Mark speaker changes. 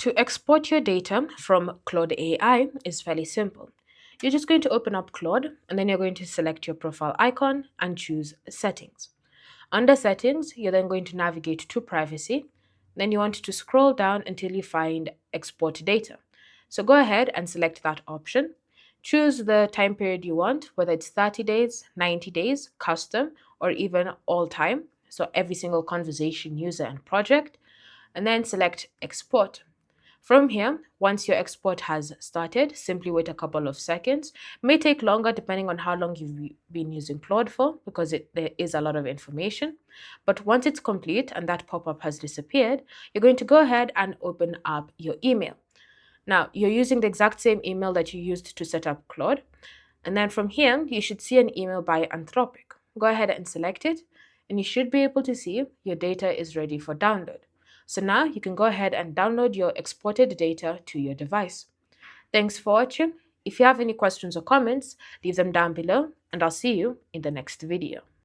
Speaker 1: To export your data from Claude AI is fairly simple. You're just going to open up Claude and then you're going to select your profile icon and choose Settings. Under Settings, you're then going to navigate to Privacy. Then you want to scroll down until you find Export Data. So go ahead and select that option. Choose the time period you want, whether it's 30 days, 90 days, custom, or even all time. So every single conversation, user, and project. And then select Export. From here, once your export has started, simply wait a couple of seconds. May take longer depending on how long you've been using Claude for because there is a lot of information. But once it's complete and that pop-up has disappeared, you're going to go ahead and open up your email. Now, you're using the exact same email that you used to set up Claude. And then from here, you should see an email by Anthropic. Go ahead and select it, and you should be able to see your data is ready for download. So now you can go ahead and download your exported data to your device. Thanks for watching. If you have any questions or comments, leave them down below, and I'll see you in the next video.